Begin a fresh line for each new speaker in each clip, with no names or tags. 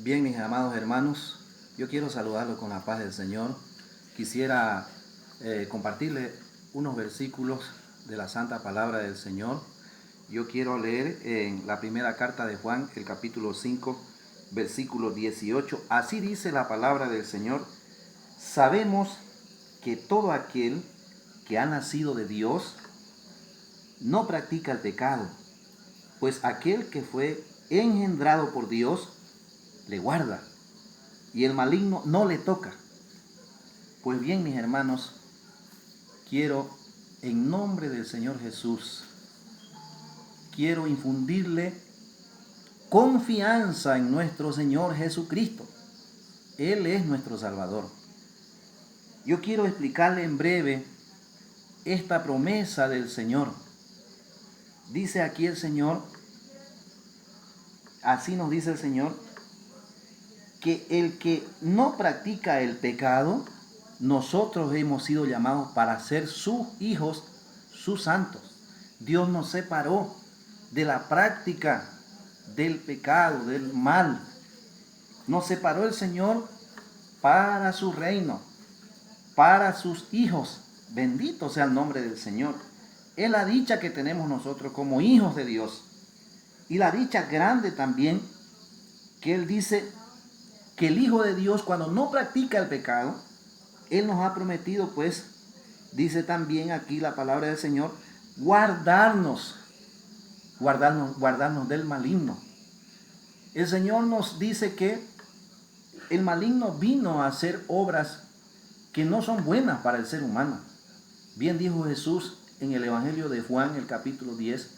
Bien, mis amados hermanos, yo quiero saludarlos con la paz del Señor. Quisiera compartirles unos versículos de la Santa Palabra del Señor. Yo quiero leer en la primera carta de Juan, el capítulo 5, versículo 18. Así dice la palabra del Señor: sabemos que todo aquel que ha nacido de Dios no practica el pecado, pues aquel que fue engendrado por Dios le guarda, y el maligno no le toca. Pues bien, mis hermanos, quiero, en nombre del Señor Jesús, quiero infundirle confianza en nuestro Señor Jesucristo. Él es nuestro Salvador. Yo quiero explicarle en breve esta promesa del Señor. Dice aquí el Señor, así nos dice el Señor, que el que no practica el pecado, nosotros hemos sido llamados para ser sus hijos, sus santos. Dios nos separó de la práctica del pecado, del mal. Nos separó el Señor para su reino, para sus hijos. Bendito sea el nombre del Señor. Es la dicha que tenemos nosotros como hijos de Dios. Y la dicha grande también, que Él dice que el Hijo de Dios, cuando no practica el pecado, Él nos ha prometido, pues, dice también aquí la palabra del Señor, guardarnos del maligno. El Señor nos dice que el maligno vino a hacer obras que no son buenas para el ser humano. Bien dijo Jesús en el Evangelio de Juan, el capítulo 10,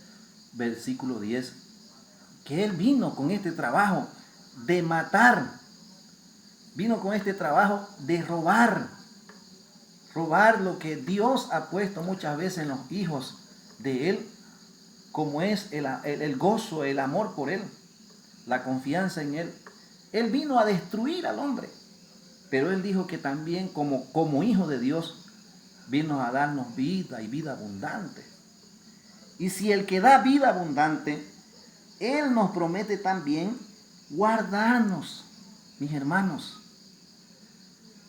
versículo 10, que Él vino con este trabajo de matar, vino con este trabajo de robar lo que Dios ha puesto muchas veces en los hijos de Él, como es el gozo, el amor por Él, la confianza en Él. Él vino a destruir al hombre, pero Él dijo que también como hijo de Dios vino a darnos vida y vida abundante. Y si el que da vida abundante, Él nos promete también guardarnos, mis hermanos.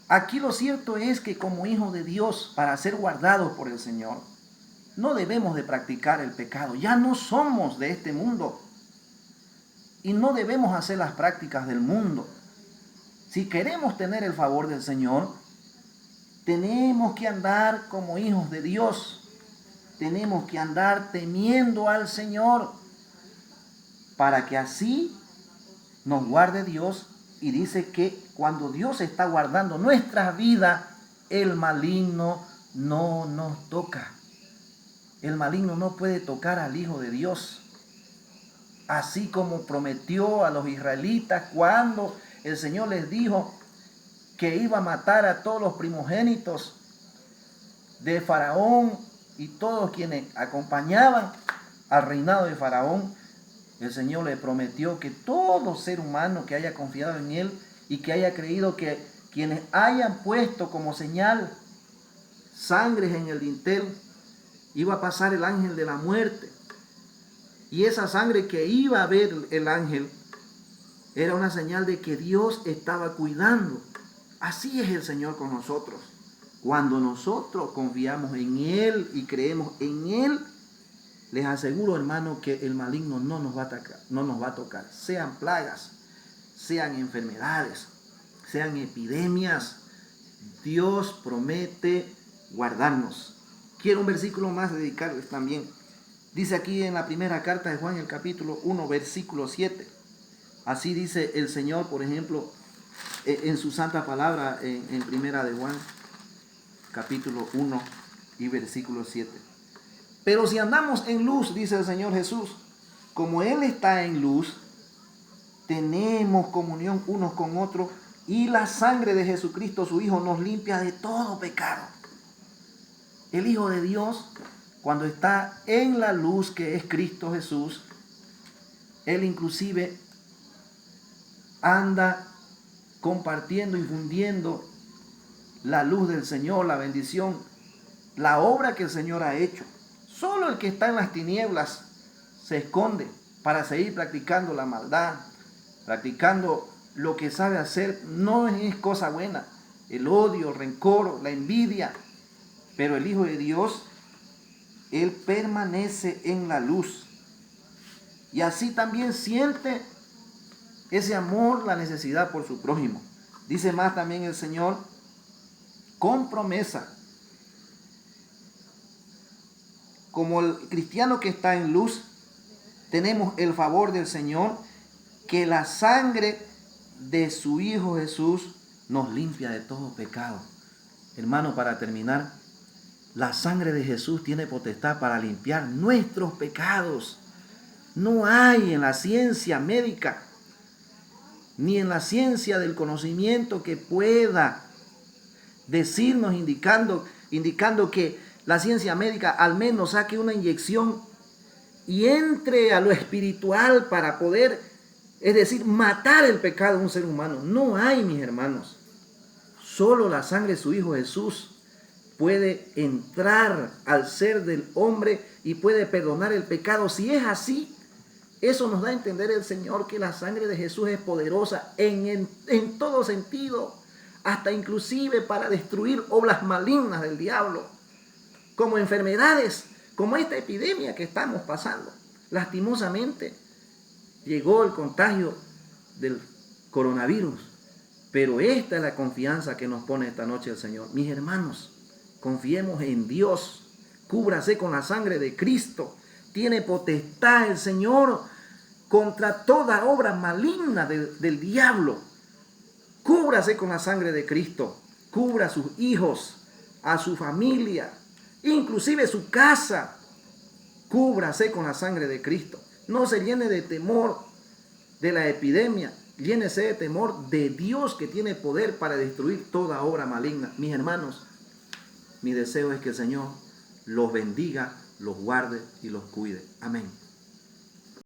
Aquí lo cierto es que como hijos de Dios, para ser guardados por el Señor, no debemos de practicar el pecado. Ya no somos de este mundo y no debemos hacer las prácticas del mundo. Si queremos tener el favor del Señor, tenemos que andar como hijos de Dios. Tenemos que andar temiendo al Señor para que así nos guarde Dios. Y dice que cuando Dios está guardando nuestra vida, el maligno no nos toca. El maligno no puede tocar al Hijo de Dios. Así como prometió a los israelitas cuando el Señor les dijo que iba a matar a todos los primogénitos de Faraón y todos quienes acompañaban al reinado de Faraón. El Señor le prometió que todo ser humano que haya confiado en Él y que haya creído, que quienes hayan puesto como señal sangre en el dintel, iba a pasar el ángel de la muerte. Y esa sangre que iba a ver el ángel era una señal de que Dios estaba cuidando. Así es el Señor con nosotros. Cuando nosotros confiamos en Él y creemos en Él, les aseguro, hermano, que el maligno no nos va a tocar. Sean plagas, sean enfermedades, sean epidemias. Dios promete guardarnos. Quiero un versículo más dedicarles también. Dice aquí en la primera carta de Juan, el capítulo 1, versículo 7. Así dice el Señor, por ejemplo, en su santa palabra, en primera de Juan, capítulo 1 y versículo 7. Pero si andamos en luz, dice el Señor Jesús, como Él está en luz, tenemos comunión unos con otros, y la sangre de Jesucristo, su Hijo, nos limpia de todo pecado. El Hijo de Dios, cuando está en la luz que es Cristo Jesús, Él inclusive anda compartiendo, infundiendo la luz del Señor, la bendición, la obra que el Señor ha hecho. Solo el que está en las tinieblas se esconde para seguir practicando la maldad, practicando lo que sabe hacer no es cosa buena. El odio, el rencor, la envidia. Pero el Hijo de Dios, Él permanece en la luz. Y así también siente ese amor, la necesidad por su prójimo. Dice más también el Señor, con promesa. Como el cristiano que está en luz, tenemos el favor del Señor, que la sangre de su Hijo Jesús nos limpia de todo pecado. Hermano, para terminar, la sangre de Jesús tiene potestad para limpiar nuestros pecados. No hay en la ciencia médica, ni en la ciencia del conocimiento que pueda decirnos, indicando que la ciencia médica al menos saque una inyección y entre a lo espiritual para poder, es decir, matar el pecado de un ser humano. No hay, mis hermanos. Solo la sangre de su Hijo Jesús puede entrar al ser del hombre y puede perdonar el pecado. Si es así, eso nos da a entender el Señor que la sangre de Jesús es poderosa en todo sentido, hasta inclusive para destruir obras malignas del diablo, como enfermedades, como esta epidemia que estamos pasando. Lastimosamente llegó el contagio del coronavirus, pero esta es la confianza que nos pone esta noche el Señor. Mis hermanos, confiemos en Dios, cúbrase con la sangre de Cristo. Tiene potestad el Señor contra toda obra maligna del diablo. Cúbrase con la sangre de Cristo. Cubra a sus hijos, a su familia, inclusive su casa. Cúbrase con la sangre de Cristo. No se llene de temor de la epidemia. Llénese de temor de Dios, que tiene poder para destruir toda obra maligna. Mis hermanos, mi deseo es que el Señor los bendiga, los guarde y los cuide. Amén.